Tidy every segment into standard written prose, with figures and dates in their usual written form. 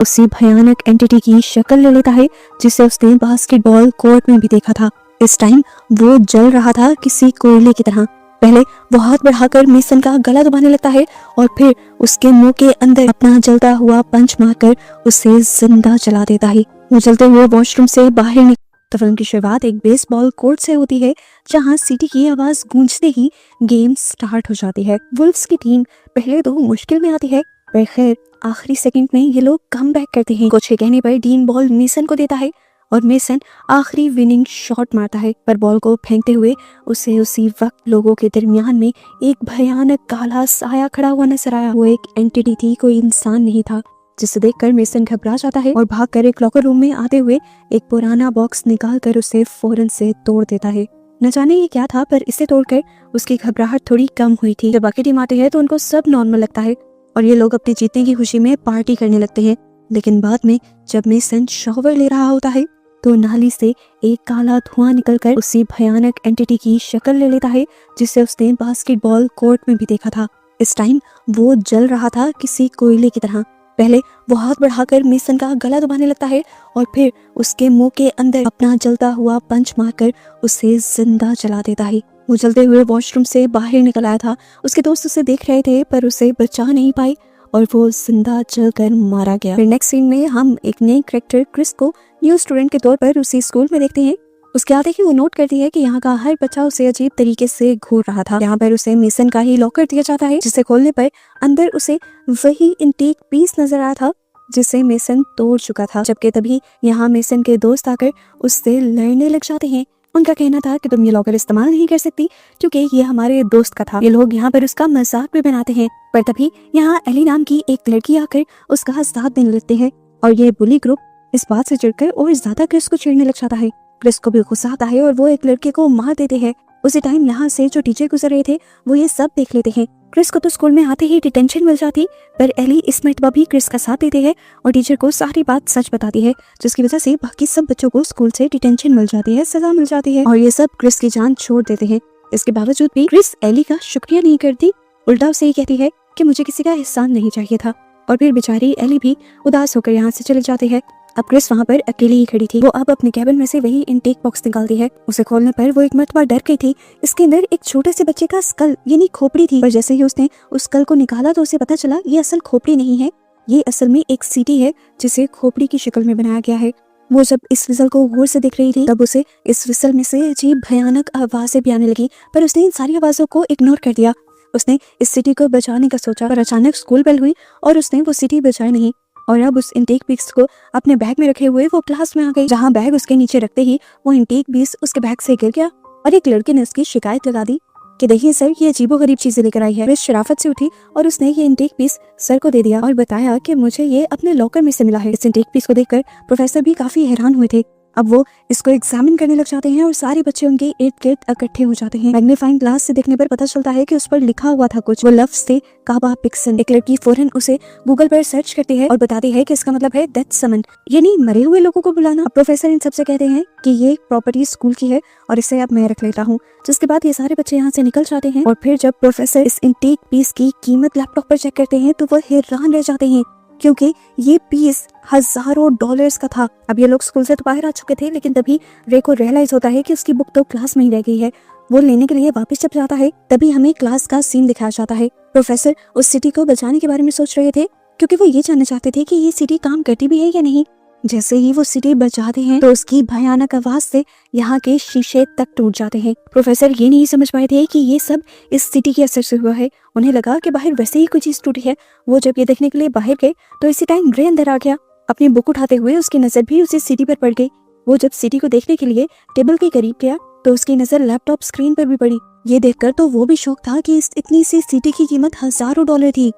उसी भयानक एंटिटी की शक्ल ले लेता है जिसे उसने बास्केटबॉल कोर्ट में भी देखा था। इस टाइम वो जल रहा था किसी कोयले की तरह। पहले वो हाथ बढ़ाकर मेसन का गला दबाने लगता है और फिर उसके मुंह के अंदर अपना जलता हुआ पंच मारकर उसे जिंदा जला देता है। वो जलते हुए वॉशरूम से बाहर निकल। तो फिल्म की शुरुआत एक बेसबॉल कोर्ट से होती है जहां सीटी की आवाज गूंजते ही गेम स्टार्ट हो जाती है। वुल्व्स की टीम पहले तो मुश्किल में आती है, पर खैर आखिरी सेकंड में ये लोग कम बैक करते हैं। कोच के कहने पर डीन बॉल मेसन को देता है और मेसन आखिरी विनिंग शॉट मारता है, पर बॉल को फेंकते हुए उसे उसी वक्त लोगों के दरमियान में एक भयानक काला साया खड़ा हुआ नजर आया। वो एक एंटिटी थी, कोई इंसान नहीं था, जिसे देखकर मेसन घबरा जाता है और भागकर एक लॉकर रूम में आते हुए एक पुराना बॉक्स निकालकर उसे फौरन से तोड़ देता है। न जाने ये क्या था, पर इसे तोड़कर उसकी घबराहट थोड़ी कम हुई थी। जब बाकी टीम आती है तो उनको सब नॉर्मल लगता है और ये लोग अपने जीतने की खुशी में पार्टी करने लगते हैं। लेकिन बाद में जब मेसन शॉवर ले रहा होता है तो नाली से एक काला धुआं निकलकर उसी भयानक एंटिटी की शक्ल ले लेता है जिसे उसने बास्केटबॉल कोर्ट में भी देखा था। इस टाइम वो जल रहा था किसी कोयले की तरह। पहले वो हाथ बढ़ाकर मेसन का गला दबाने लगता है और फिर उसके मुंह के अंदर अपना जलता हुआ पंच मारकर उसे जिंदा जला देता है। वो जलते हुए वॉशरूम से बाहर निकल आया था। उसके दोस्त उसे देख रहे थे पर उसे बचा नहीं पाए और वो जिंदा जलकर मारा गया। फिर नेक्स्ट सीन में हम एक नए कैरेक्टर क्रिस को न्यू स्टूडेंट के तौर पर उसी स्कूल में देखते हैं। उसके आते ही वो नोट करती है कि यहाँ का हर बच्चा उसे अजीब तरीके से घूर रहा था। यहाँ पर उसे मेसन का ही लॉकर दिया जाता है, जिसे खोलने पर अंदर उसे वही इंटेक पीस नजर आया था जिसे मेसन तोड़ चुका था। जबकि तभी यहाँ मेसन के दोस्त आकर उससे लड़ने लग जाते हैं। उनका कहना था कि तुम ये लॉकर इस्तेमाल नहीं कर सकती क्योंकि ये हमारे दोस्त का था। ये लोग यहाँ पर उसका मजाक भी बनाते हैं, पर तभी यहाँ एली नाम की एक लड़की आकर उसका साथ देने लगते हैं और ये बुली ग्रुप इस बात से चिढ़कर और ज्यादा क्रिस को छेड़ने लग जाता है। क्रिस को भी गुस्सा आता है और वो एक लड़के को मार देते हैं। उसी टाइम यहाँ से जो टीचर गुजर रहे थे वो ये सब देख लेते हैं। क्रिस को तो स्कूल में आते ही डिटेंशन मिल जाती, पर एली इस मरतबा भी क्रिस का साथ देते हैं और टीचर को सारी बात सच बताती है, जिसकी वजह से बाकी सब बच्चों को स्कूल से डिटेंशन मिल जाती है, सजा मिल जाती है और ये सब क्रिस की जान छोड़ देते हैं। इसके बावजूद भी क्रिस एली का शुक्रिया नहीं करती, उल्टा उसे ये कहती है कि मुझे किसी का एहसान नहीं चाहिए था। और फिर बेचारी एली भी उदास होकर यहाँ से चले जाते हैं। अब क्रिस वहाँ पर अकेली ही खड़ी थी। वो अब अपने कैबिन में से वही इनटेक बॉक्स निकालती है। उसे खोलने पर वो एक मर्तबा डर गई थी। इसके अंदर एक छोटे से बच्चे का स्कल यानी खोपड़ी थी, पर जैसे ही उसने उस स्कल को निकाला तो उसे पता चला ये असल खोपड़ी नहीं है, ये असल में एक सीटी है जिसे खोपड़ी की शक्ल में बनाया गया है। वो जब इस विसल को गौर से देख रही थी तब उसे इस विसल में से अजीब भयानक आवाजें भी आने लगी, पर उसने इन सारी आवाजों को इग्नोर कर दिया। उसने इस सिटी को बचाने का सोचा, पर अचानक स्कूल बेल हुई और उसने वो सिटी बचाई नहीं और अब उस इंटेक पीस को अपने बैग में रखे हुए वो क्लास में आ गई, जहाँ बैग उसके नीचे रखते ही वो इंटेक पीस उसके बैग से गिर गया और एक लड़के ने उसकी शिकायत लगा दी कि देखिए सर, ये अजीबोगरीब चीजें लेकर आई है। क्रिस शराफत से उठी और उसने ये इंटेक पीस सर को दे दिया और बताया कि मुझे ये अपने लॉकर में से मिला है। इस इंटेक पीस को देखकर प्रोफेसर भी काफी हैरान हुए थे। अब वो इसको एग्जामिन करने लग जाते हैं और सारे बच्चे उनके इर्द गिर्द इकट्ठे हो जाते हैं। मैग्नीफाइंग ग्लास से देखने पर पता चलता है कि उस पर लिखा हुआ था कुछ, वो लफ्ज थे काबा पिक्सन। एक लड़की फौरन उसे गूगल पर सर्च करती है और बताती है कि इसका मतलब है डेथ समन, यानी मरे हुए लोगों को बुलाना। प्रोफेसर इन सबसे कहते हैं कि ये प्रॉपर्टी स्कूल की है और इसे अब मैं रख लेता हूँ। जिसके बाद ये सारे बच्चे यहाँ से निकल जाते हैं और फिर जब प्रोफेसर इस इंटेक पीस की कीमत लैपटॉप पर चेक करते हैं तो वो हैरान रह जाते हैं क्योंकि ये पीस हजारों डॉलर्स का था। अब ये लोग स्कूल से तो बाहर आ चुके थे, लेकिन तभी रे को रियलाइज होता है कि उसकी बुक तो क्लास में ही रह गई है। वो लेने के लिए वापस जब जाता है तभी हमें क्लास का सीन दिखाया जाता है। प्रोफेसर उस सिटी को बचाने के बारे में सोच रहे थे क्योंकि वो ये जानना चाहते थे कि ये सिटी काम करती भी है या नहीं। जैसे ही वो सिटी बचाते हैं तो उसकी भयानक आवाज से यहाँ के शीशे तक टूट जाते हैं। प्रोफेसर ये नहीं समझ पाए थे कि ये सब इस सिटी के असर से हुआ है। उन्हें लगा कि बाहर वैसे ही कोई चीज टूटी है। वो जब ये देखने के लिए बाहर गए तो इसी टाइम रे अंदर आ गया। अपनी बुक उठाते हुए उसकी नजर भी उसी सिटी पर पड़ गई। वो जब सिटी को देखने के लिए टेबल के करीब गया तो उसकी नजर लैपटॉप स्क्रीन पर भी पड़ी। ये देखकर तो वो भी शौक था कि इस इतनी सी सिटी की कीमत हजारों डॉलर थी।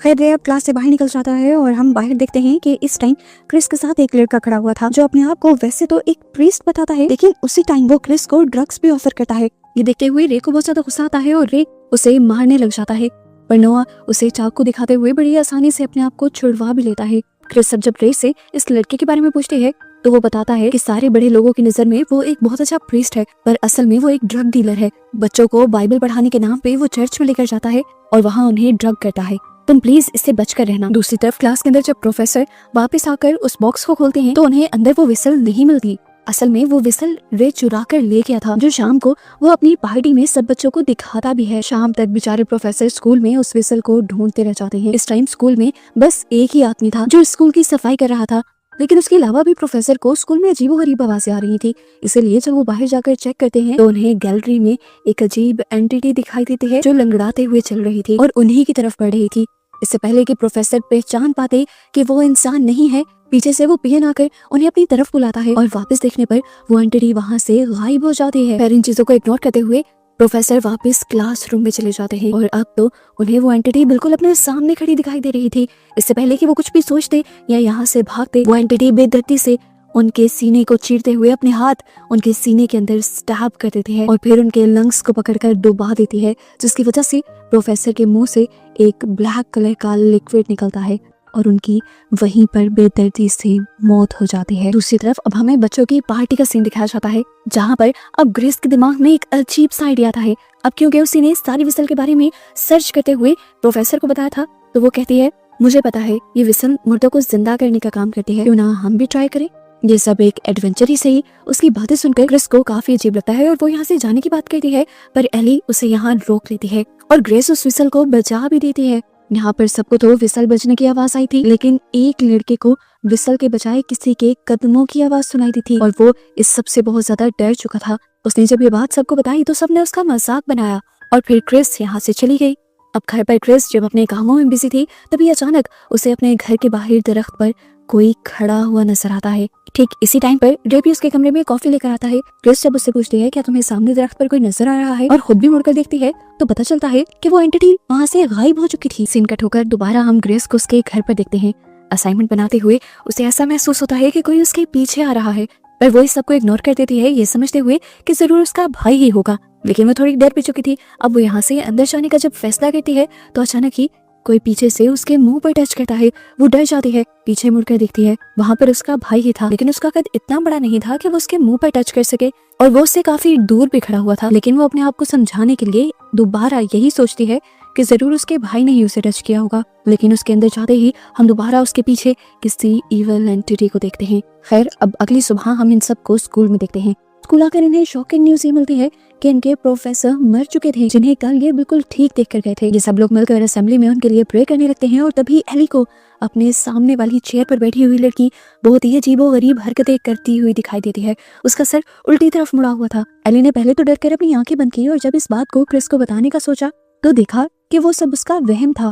खैर रे अब क्लास से बाहर निकल जाता है और हम बाहर देखते हैं कि इस टाइम क्रिस के साथ एक लड़का खड़ा हुआ था जो अपने आप को वैसे तो एक प्रीस्ट बताता है, लेकिन उसी टाइम वो क्रिस को ड्रग्स भी ऑफर करता है। ये देखते हुए रे को बहुत ज्यादा गुस्सा आता है और रे उसे मारने लग जाता है, पर नोआ उसे चाकू दिखाते हुए बड़ी आसानी से अपने आप को छुड़वा भी लेता है। क्रिस जब रे से इस लड़के के बारे में पूछती है तो वो बताता है कि सारे बड़े लोगों की नजर में वो एक बहुत अच्छा प्रीस्ट है, पर असल में वो एक ड्रग डीलर है। बच्चों को बाइबल पढ़ाने के नाम पे वो चर्च में लेकर जाता है और वहाँ उन्हें ड्रग करता है। तुम प्लीज इससे बचकर रहना। दूसरी तरफ क्लास के अंदर जब प्रोफेसर वापस आकर उस बॉक्स को खोलते हैं तो उन्हें अंदर वो विसल नहीं मिलती। असल में वो विसल रे चुरा कर ले गया था, जो शाम को वो अपनी पार्टी में सब बच्चों को दिखाता भी है। शाम तक बेचारे प्रोफेसर स्कूल में उस विसल को ढूंढते रह जाते हैं। इस टाइम स्कूल में बस एक ही आदमी था जो स्कूल की सफाई कर रहा था, लेकिन उसके अलावा भी प्रोफेसर को स्कूल में अजीबोगरीब आवाजें आ रही थी। इसीलिए जब वो बाहर जाकर चेक करते हैं तो उन्हें गैलरी में एक अजीब एंटिटी दिखाई देती है जो लंगड़ाते हुए चल रही थी और उन्हीं की तरफ बढ़ रही थी। इससे पहले कि प्रोफेसर पहचान पाते कि वो इंसान नहीं है, पीछे से वो पियन आकर उन्हें अपनी तरफ बुलाता है और वापस देखने पर वो एंटिटी वहाँ से गायब हो जाती है। फिर इन चीजों को इग्नोर करते हुए प्रोफेसर वापस क्लासरूम में चले जाते हैं और अब तो उन्हें वो एंटिटी बिल्कुल अपने सामने खड़ी दिखाई दे रही थी। इससे पहले कि वो कुछ भी सोचते या यहाँ से भागते, वो एंटिटी बेदर्दी से उनके सीने को चीरते हुए अपने हाथ उनके सीने के अंदर स्टैब कर देती है और फिर उनके लंग्स को पकड़कर डुबा देती है, जिसकी वजह से प्रोफेसर के मुंह से एक ब्लैक कलर का लिक्विड निकलता है और उनकी वहीं पर बेदर्दी से मौत हो जाती है। दूसरी तरफ अब हमें बच्चों की पार्टी का सीन दिखाया जाता है, जहाँ पर अब ग्रेस के दिमाग में एक अजीब सा आइडिया आता है। अब क्योंकि उसी ने सारी विसल के बारे में सर्च करते हुए प्रोफेसर को बताया था, तो वो कहती है मुझे पता है ये विसल मुर्दों को जिंदा करने का काम करती है, क्यों ना हम भी ट्राई करें। ये सब एक एडवेंचर ही सही। उसकी बातें सुनकर ग्रेस को काफी अजीब लगता है और वो यहाँ से जाने की बात करती है, पर एली उसे यहाँ रोक लेती है और ग्रेस उस विसल को बचा भी देती है। यहाँ पर सबको तो विसल बजने की आवाज आई थी, लेकिन एक लड़के को विसल के बजाय किसी के कदमों की आवाज सुनाई दी थी और वो इस सब से बहुत ज्यादा डर चुका था। उसने जब ये बात सबको बताई तो सबने उसका मजाक बनाया और फिर क्रिस यहाँ से चली गई। अब घर पर क्रिस जब अपने कामों में बिजी थी, तभी अचानक उसे अपने घर के बाहर दरख्त पर कोई खड़ा हुआ नजर आता है। ठीक इसी टाइम पर ड्रेपी उसके कमरे में कॉफी लेकर आता है। क्रिस जब उससे पूछती है क्या तुम्हें सामने दरख्त पर कोई नजर आ रहा है, और खुद भी मुड़कर देखती है तो पता चलता है कि वो एंटिटी वहाँ से गायब हो चुकी थी। सीन कट होकर दोबारा हम ग्रेस को उसके घर पर देखते हैं। असाइनमेंट बनाते हुए उसे ऐसा महसूस होता है कि कोई उसके पीछे आ रहा है, पर वो इस सबको इग्नोर कर देती है, ये समझते हुए कि जरूर उसका भाई ही होगा। लेकिन वो थोड़ी डर भी चुकी थी। अब वो यहाँ से अंदर जाने का जब फैसला करती है तो अचानक ही कोई पीछे से उसके मुंह पर टच करता है। वो डर जाती है, पीछे मुड़कर देखती है, वहाँ पर उसका भाई ही था, लेकिन उसका कद इतना बड़ा नहीं था कि वो उसके मुंह पर टच कर सके और वो उससे काफी दूर भी खड़ा हुआ था। लेकिन वो अपने आप को समझाने के लिए दोबारा यही सोचती है कि जरूर उसके भाई ने ही उसे टच किया होगा। लेकिन उसके अंदर जाते ही हम दोबारा उसके पीछे किसी इविल एंटिटी को देखते हैं। खैर अब अगली सुबह हम इन सबको स्कूल में देखते हैं। स्कूल आकर इन्हें शॉकिंग न्यूज ये मिलती है कि इनके प्रोफेसर मर चुके थे, जिन्हें कल ये बिल्कुल ठीक देख कर गए थे। ये सब लोग मिलकर असेंबली में उनके लिए प्रे करने लगते हैं और तभी एली को अपने सामने वाली चेयर पर बैठी हुई लड़की बहुत ही अजीबोगरीब हरकतें करती हुई दिखाई देती है। उसका सर उल्टी तरफ मुड़ा हुआ था। एली ने पहले तो डर कर अपनी आंखें बंद की और जब इस बात को क्रिस को बताने का सोचा तो देखा कि वो सब उसका वहम था।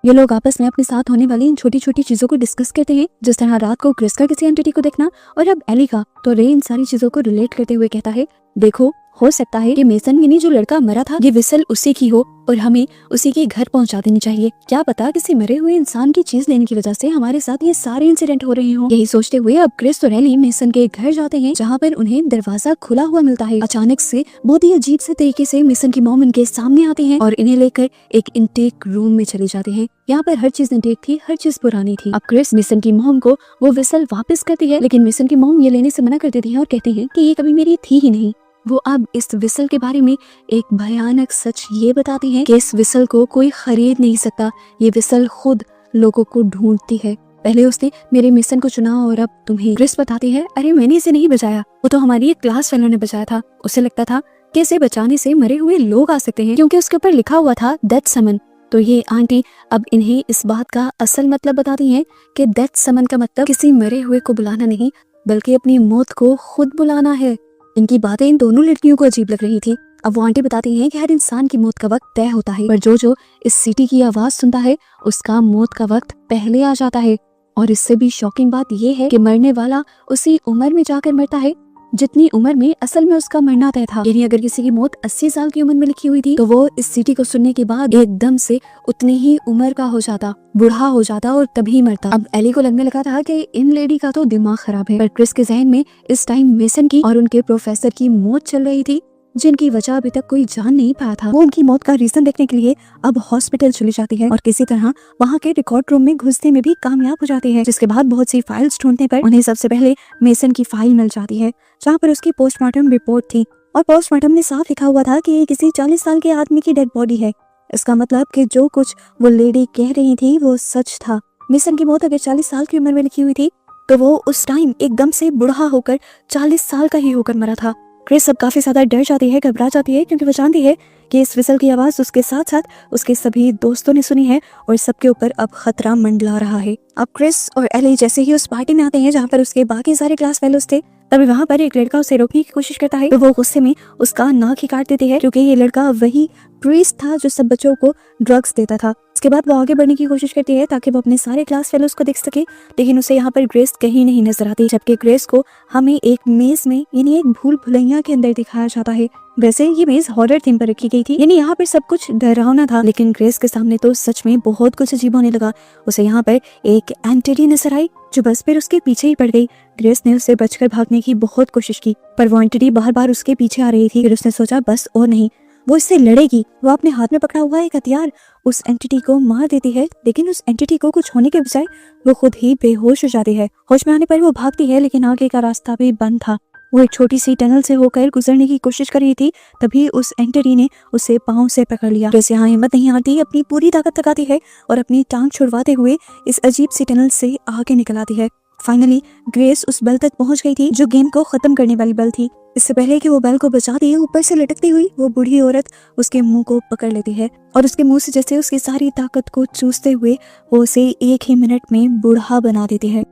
ये लोग आपस में अपने साथ होने वाली इन छोटी छोटी चीजों को डिस्कस करते हैं, जिस तरह रात को क्रिस का किसी एंटिटी को देखना और अब एली का। तो रे इन सारी चीजों को रिलेट करते हुए कहता है देखो हो सकता है कि मेसन यानी जो लड़का मरा था ये विसल उसी की हो और हमें उसी के घर पहुंचा देनी चाहिए। क्या पता किसी मरे हुए इंसान की चीज लेने की वजह से हमारे साथ ये सारे इंसिडेंट हो रहे हो। यही सोचते हुए अब क्रिस और एली मेसन के घर जाते हैं, जहाँ पर उन्हें दरवाजा खुला हुआ मिलता है। अचानक से बहुत ही अजीब से तरीके से मेसन की मॉम इनके सामने आती है और इन्हें लेकर एक इंटेक रूम में चले जाते हैं। यहाँ पर हर चीज इंटेक थी, हर चीज पुरानी थी। अब क्रिस मेसन की मॉम को वो विसल वापस करती है, लेकिन मेसन की मॉम ये लेने से मना कर देती है और कहती है कि ये कभी मेरी थी ही नहीं। वो अब इस विसल के बारे में एक भयानक सच ये बताती हैं कि इस विसल को कोई खरीद नहीं सकता। ये विसल खुद लोगों को ढूंढती है। पहले उसने मेरे मेसन को चुना और अब तुम्हें। क्रिस बताती है अरे मैंने इसे नहीं बचाया, वो तो हमारी एक क्लास फेलो ने बचाया था। उसे लगता था कि इसे बचाने से मरे हुए लोग आ सकते हैं, क्योंकि उसके ऊपर लिखा हुआ था डेथ समन। तो ये आंटी अब इन्हें इस बात का असल मतलब बताती हैं कि डेथ समन का मतलब किसी मरे हुए को बुलाना नहीं, बल्कि अपनी मौत को खुद बुलाना है। इनकी बातें इन दोनों लड़कियों को अजीब लग रही थी। अब वो आंटी बताती हैं कि हर इंसान की मौत का वक्त तय होता है, पर जो इस सीटी की आवाज सुनता है उसका मौत का वक्त पहले आ जाता है। और इससे भी शॉकिंग बात यह है कि मरने वाला उसी उम्र में जाकर मरता है जितनी उम्र में असल में उसका मरना तय था। यानी अगर किसी की मौत 80 साल की उम्र में लिखी हुई थी तो वो इस सीटी को सुनने के बाद एकदम से उतनी ही उम्र का हो जाता, बूढ़ा हो जाता और तभी मरता। अब एली को लगने लगा था कि इन लेडी का तो दिमाग खराब है, पर क्रिस के जहन में इस टाइम मेसन की और उनके प्रोफेसर की मौत चल रही थी, जिनकी वजह अभी तक कोई जान नहीं पाया था। वो उनकी मौत का रीजन देखने के लिए अब हॉस्पिटल चली जाती है और किसी तरह वहाँ के रिकॉर्ड रूम में घुसने में भी कामयाब हो जाती है, जिसके बाद बहुत सी फाइल्स ढूंढने पर उन्हें सबसे पहले मेसन की फाइल मिल जाती है, जहाँ पर उसकी पोस्टमार्टम रिपोर्ट थी और पोस्टमार्टम में साफ लिखा हुआ था कि ये किसी 40 साल के आदमी की डेड बॉडी है। इसका मतलब कि जो कुछ वो लेडी कह रही थी वो सच था। मिशन की मौत अगर 40 साल की उम्र में लिखी हुई थी तो वो उस टाइम एकदम से बूढ़ा होकर 40 साल का ही होकर मरा था। क्रिस अब काफी ज्यादा डर जाती है, घबरा जाती है, क्योंकि वो जानती है कि इस विसल की आवाज उसके साथ साथ उसके सभी दोस्तों ने सुनी है और सबके ऊपर अब खतरा मंडला रहा है। अब क्रिस और एली जैसे ही उस पार्टी में आते हैं जहाँ पर उसके बाकी सारे क्लास फेलोज थे, तभी वहाँ पर एक लड़का उसे रोकने की कोशिश करता है, तो वो गुस्से में उसका नाक ही काट देती है, क्योंकि ये लड़का वही प्रीस्ट था जो सब बच्चों को ड्रग्स देता था। उसके बाद वो आगे बढ़ने की कोशिश करती है ताकि वो अपने सारे क्लास फेलोज को देख सके, लेकिन उसे यहाँ पर ग्रेस कहीं नहीं नजर आती, जबकि ग्रेस को हमें एक मेज में यानी एक भूल भुलैया के अंदर दिखाया जाता है। वैसे ये मेज हॉरर थीम पर रखी गई थी, यानी यहाँ पर सब कुछ डरावना था, लेकिन ग्रेस के सामने तो सच में बहुत कुछ अजीब होने लगा। उसे यहाँ पर एक एंटिटी नजर आई जो बस फिर उसके पीछे ही पड़ गई। ग्रेस ने उससे बचकर भागने की बहुत कोशिश की, पर वो एंटिटी बार बार उसके पीछे आ रही थी। फिर उसने सोचा बस और नहीं, वो इससे लड़ेगी। वो अपने हाथ में पकड़ा हुआ एक हथियार उस एंटिटी को मार देती है, लेकिन उस एंटिटी को कुछ होने के बजाय वो खुद ही बेहोश हो जाती है। होश में आने पर वो भागती है, लेकिन आगे का रास्ता भी बंद था। वो एक छोटी सी टनल से होकर गुजरने की कोशिश कर रही थी, तभी उस एंटिटी ने उसे पांव से पकड़ लिया। ग्रेस यहाँ हिम्मत नहीं आती, अपनी पूरी ताकत लगाती है और अपनी टांग छुड़वाते हुए इस अजीब सी टनल से आगे निकल आती है। फाइनली ग्रेस उस बेल तक पहुंच गई थी जो गेम को खत्म करने वाली बेल थी। इससे पहले कि वो बेल को बचा दी, ऊपर से लटकती हुई वो बूढ़ी औरत उसके मुंह को पकड़ लेती है और उसके मुंह से जैसे उसकी सारी ताकत को चूसते हुए वो उसे एक ही मिनट में बूढ़ा बना देती है।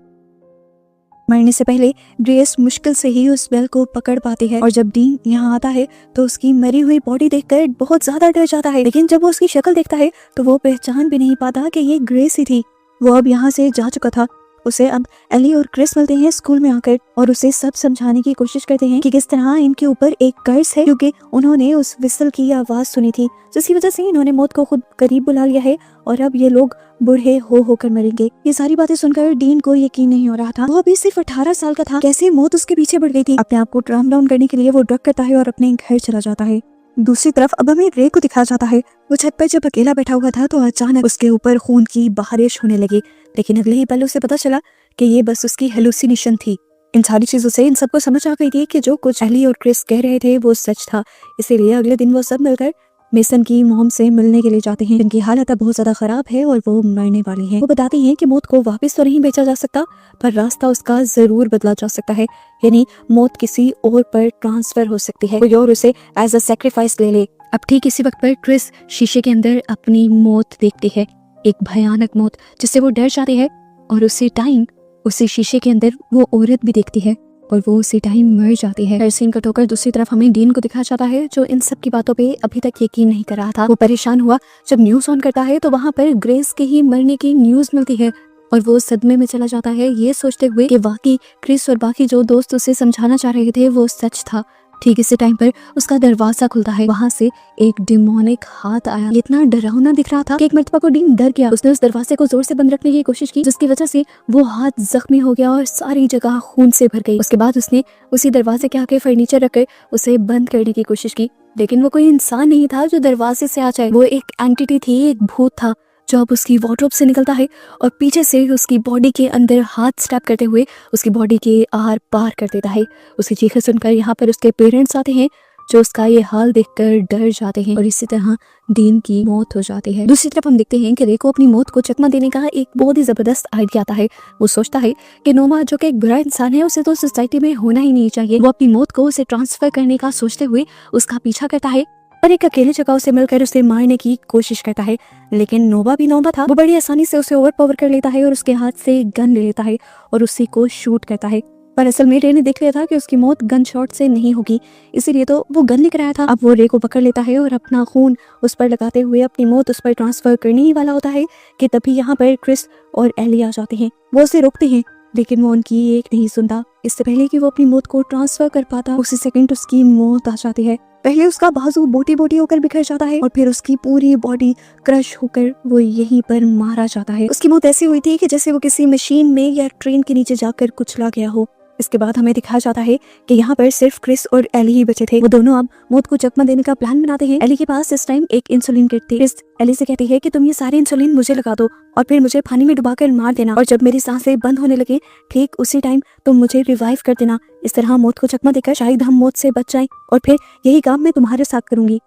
मरने से पहले ग्रेस मुश्किल से ही उस बेल को पकड़ पाती है और जब डीन यहाँ आता है तो उसकी मरी हुई बॉडी देखकर बहुत ज्यादा डर जाता है, लेकिन जब वो उसकी शक्ल देखता है तो वो पहचान भी नहीं पाता कि ये ग्रेस ही थी। वो अब यहाँ से जा चुका था। उसे अब एली और क्रिस मिलते हैं स्कूल में आकर और उसे सब समझाने की कोशिश करते हैं कि किस तरह इनके ऊपर एक कर्ज है, क्योंकि उन्होंने उस विसल की आवाज सुनी थी, जिसकी वजह से इन्होंने मौत को खुद करीब बुला लिया है और अब ये लोग बूढ़े हो होकर मरेंगे। ये सारी बातें सुनकर डीन को यकीन नहीं हो रहा था। वो अभी सिर्फ 18 साल का था, कैसे मौत उसके पीछे बढ़ गई थी। अपने आप को ट्राम डाउन करने के लिए वो ड्रग करता है और अपने घर चला जाता है। दूसरी तरफ अब हमें रे को दिखाया जाता है। वो छत पर जब अकेला बैठा हुआ था तो अचानक उसके ऊपर खून की बारिश होने लगी, लेकिन अगले ही पल उसे पता चला कि ये बस उसकी हेलुसिनेशन थी। इन सारी चीजों से इन सबको समझ आ गई थी कि जो कुछ एली और क्रिस कह रहे थे वो सच था। इसीलिए अगले दिन वो सब मिलकर मेसन की मॉम से मिलने के लिए जाते हैं, जिनकी हालत अब बहुत ज्यादा खराब है और वो मरने वाली है। वो बताती हैं कि मौत को वापस तो नहीं बेचा जा सकता, पर रास्ता उसका जरूर बदला जा सकता है, यानी मौत किसी और पर ट्रांसफर हो सकती है, कोई और उसे एज अ सैक्रिफाइस ले ले। अब ठीक इसी वक्त पर क्रिस शीशे के अंदर अपनी मौत देखती है, एक भयानक मौत जिससे वो डर जाती है, और उसी टाइम उसी शीशे के अंदर वो औरत भी देखती है और वो उसी टाइम मर जाती है। सीन कट होकर दूसरी तरफ हमें डीन को दिखाया जाता है, जो इन सब की बातों पे अभी तक यकीन नहीं कर रहा था। वो परेशान हुआ जब न्यूज ऑन करता है तो वहाँ पर ग्रेस के ही मरने की न्यूज मिलती है और वो सदमे में चला जाता है, ये सोचते हुए कि वाकई क्रिस और बाकी जो दोस्त उसे समझाना चाह रहे थे वो सच था। ठीक इसी टाइम पर उसका दरवाजा खुलता है, वहाँ से एक डिमोनिक हाथ आया। इतना डरावना दिख रहा था कि एक मर्तबा को डीन डर गया। उसने उस दरवाजे को जोर से बंद रखने की कोशिश की, जिसकी वजह से वो हाथ जख्मी हो गया और सारी जगह खून से भर गई। उसके बाद उसने उसी दरवाजे के आगे फर्नीचर रखकर उसे बंद करने की कोशिश की, लेकिन वो कोई इंसान नहीं था जो दरवाजे से आ जाए। वो एक एंटिटी थी, एक भूत था जो अब उसकी वार्डरोब से निकलता है और पीछे से उसकी बॉडी के अंदर हाथ स्टैप करते हुए उसकी बॉडी के आर पार कर देता है। उसकी चीखें सुनकर यहाँ पर उसके पेरेंट्स आते हैं, जो उसका ये हाल देखकर डर जाते हैं और इसी तरह डीन की मौत हो जाती है। दूसरी तरफ हम देखते हैं कि रे को अपनी मौत को चकमा देने का एक बहुत ही जबरदस्त आइडिया आता है। वो सोचता है कि नोमा जो कि एक बुरा इंसान है, उसे तो सोसाइटी में होना ही नहीं चाहिए। वो अपनी मौत को उसे ट्रांसफर करने का सोचते हुए उसका पीछा करता है और एक अकेली जगह उसे मिलकर उसे मारने की कोशिश करता है, लेकिन नोबा भी नोबा था। वो बड़ी आसानी से उसे ओवरपावर कर लेता है और उसके हाथ से गन ले लेता है और उसी को शूट करता है। पर असल में रे ने देख लिया था कि उसकी मौत गन शॉट से नहीं होगी, इसीलिए तो वो गन लेकर आया था। अब वो रे को पकड़ लेता है और अपना खून उस पर लगाते हुए अपनी मौत उस पर ट्रांसफर करने ही वाला होता है कि तभी यहाँ पर क्रिस और एली आ जाते हैं। वो उसे रोकते हैं, लेकिन वो उनकी एक नहीं सुनता। इससे पहले कि वो अपनी मौत को ट्रांसफर कर पाता, उसी सेकंड उसकी मौत आ जाती है। पहले उसका बाजू बोटी बोटी होकर बिखर जाता है और फिर उसकी पूरी बॉडी क्रश होकर वो यहीं पर मारा जाता है। उसकी मौत ऐसी हुई थी कि जैसे वो किसी मशीन में या ट्रेन के नीचे जाकर कुचला गया हो। इसके बाद हमें दिखाया जाता है कि यहाँ पर सिर्फ क्रिस और एली ही बचे थे। वो दोनों अब मौत को चकमा देने का प्लान बनाते हैं। एली के पास इस टाइम एक इंसुलिन किट थी। क्रिस एली से कहती है कि तुम ये सारे इंसुलिन मुझे लगा दो और फिर मुझे पानी में डुबाकर मार देना, और जब मेरी सांसें बंद होने लगे ठीक उसी टाइम तुम मुझे रिवाइव कर देना। इस तरह मौत को चकमा देकर शायद हम मौत से बच जाएं और फिर यही काम मैं तुम्हारे साथ करूंगी।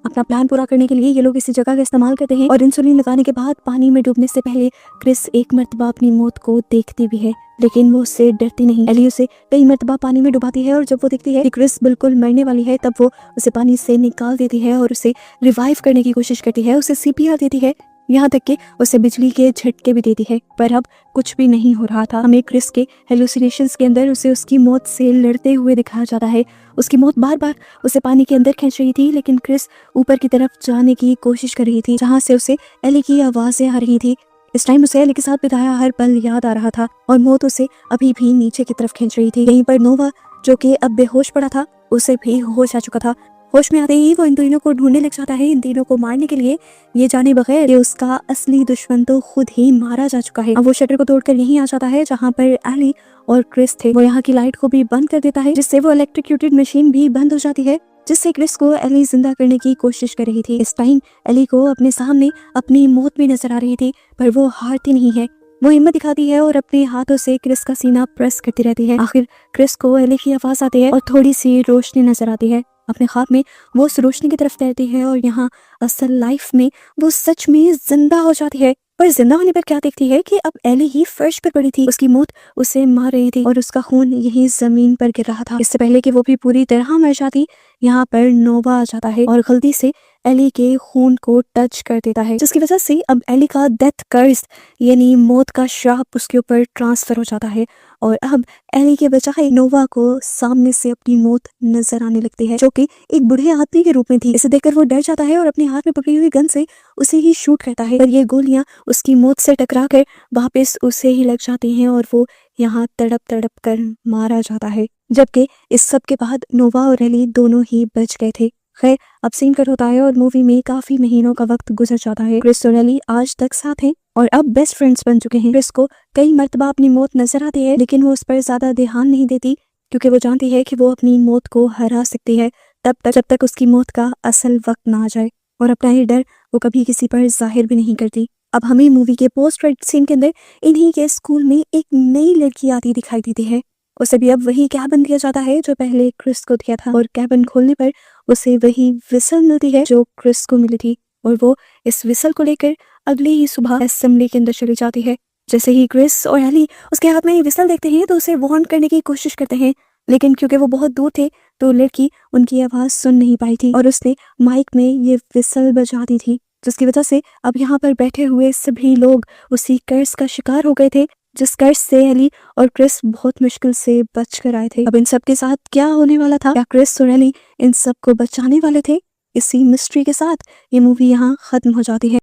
अपना प्लान पूरा करने के लिए ये लोग इसी जगह का इस्तेमाल करते हैं और इंसुलिन लगाने के बाद पानी में डूबने से पहले क्रिस एक मर्तबा अपनी मौत को देखती भी है, लेकिन वो उससे डरती नहीं। एली उसे कई मर्तबा पानी में डुबाती है और जब वो देखती है कि क्रिस बिल्कुल मरने वाली है तब वो उसे पानी से निकाल देती है और उसे रिवाइव करने की कोशिश करती है, उसे सीपीआर देती है, यहाँ तक कि उसे बिजली के झटके भी देती है। पर अब कुछ भी नहीं हो रहा था। हमें क्रिस के हेलुसिनेशंस के अंदर उसे उसकी मौत से लड़ते हुए दिखाया जाता है। उसकी मौत बार बार उसे पानी के अंदर खींच रही थी, लेकिन क्रिस ऊपर की तरफ जाने की कोशिश कर रही थी जहाँ से उसे एली की आवाजें आ रही थी। इस टाइम उसे एली के साथ बिताया हर पल याद आ रहा था और मौत उसे अभी भी नीचे की तरफ खींच रही थी। यहीं पर नोवा, जो कि अब बेहोश पड़ा था, उसे भी होश आ चुका था। होश में आते ही वो इन तीनों को ढूंढने लग जाता है, इन तीनों को मारने के लिए, ये जाने बगैर कि उसका असली दुश्मन तो खुद ही मारा जा चुका है। अब वो शटर को तोड़कर यहीं आ जाता है जहाँ पर एली और क्रिस थे। वो यहाँ की लाइट को भी बंद कर देता है, जिससे वो इलेक्ट्रिक्यूटेड मशीन भी बंद हो जाती है, जिससे क्रिस को एली जिंदा करने की कोशिश कर रही थी। इस टाइम एली को अपने सामने अपनी मौत भी नजर आ रही थी, पर वो हारती नहीं है। वो हिम्मत दिखाती है और अपने हाथों से क्रिस का सीना प्रेस करती रहती है। आखिर क्रिस को एली की आवाज आती है और थोड़ी सी रोशनी नजर आती है। अपने ख्वाब में वो उस रोशनी की तरफ तैरती है और यहाँ असल लाइफ में वो सच में जिंदा हो जाती है। पर जिंदा होने पर क्या देखती है कि अब एली ही फर्श पर पड़ी थी, उसकी मौत उसे मार रही थी और उसका खून यही जमीन पर गिर रहा था। इससे पहले कि वो भी पूरी तरह मर जाती, यहाँ पर नोवा आ जाता है और गलती से एली के खून को टच कर देता है, जिसकी वजह से अब एली का डेथ कर्स यानी मौत का श्राप उसके ऊपर ट्रांसफर हो जाता है और अब एली के बजाय नोवा को सामने से अपनी मौत नजर आने लगती है, जो कि एक बूढ़े आदमी के रूप में थी। इसे देखकर वो डर जाता है और अपने हाथ में पकड़ी हुई गन से उसे ही शूट करता है, पर ये गोलियां उसकी मौत से टकरा कर वापस उसे ही लग जाती हैं और वो यहाँ तड़प तड़प कर मारा जाता है। जबकि इस सब के बाद नोवा और एली दोनों ही बच गए थे। खैर, अब सीन कट होता है और मूवी में काफी महीनों का वक्त गुजर जाता है। क्रिस और एली आज तक साथ हैं और अब बेस्ट फ्रेंड्स बन चुके हैं। क्रिस को कई मर्तबा अपनी मौत नजर आती है, लेकिन वो उस पर ज्यादा ध्यान नहीं देती, क्योंकि वो जानती है कि वो अपनी मौत को हरा सकती है जब तक उसकी मौत का असल वक्त ना आ जाए। और अपना ये डर वो कभी किसी पर जाहिर भी नहीं करती। अब हमें मूवी के पोस्ट क्रेडिट सीन के अंदर इन्हीं के स्कूल में एक नई लड़की आती दिखाई देती है। उसे भी अब वही कैबिन दिया जाता है जो पहले क्रिस को दिया था, और कैबिन खोलने पर उसे वही विसल मिलती है जो क्रिस को मिली थी, और वो इस विसल को लेकर अगली ही सुबह असेंबली के अंदर चली जाती है। जैसे ही क्रिस और एली उसके हाथ में ये विसल देखते हैं तो उसे वार्न करने की कोशिश करते हैं, लेकिन क्योंकि वो बहुत दूर थे तो लड़की उनकी आवाज सुन नहीं पाई थी और उसने माइक में ये विसल बजा दी थी, जिसकी वजह से अब यहाँ पर बैठे हुए सभी लोग उसी कर्ज का शिकार हो गए थे, जिस कर्ज से एली और क्रिस बहुत मुश्किल से बच कर आए थे। अब इन सब के साथ क्या होने वाला था? क्या क्रिस और एली इन सब को बचाने वाले थे? इसी मिस्ट्री के साथ ये मूवी यहाँ खत्म हो जाती है।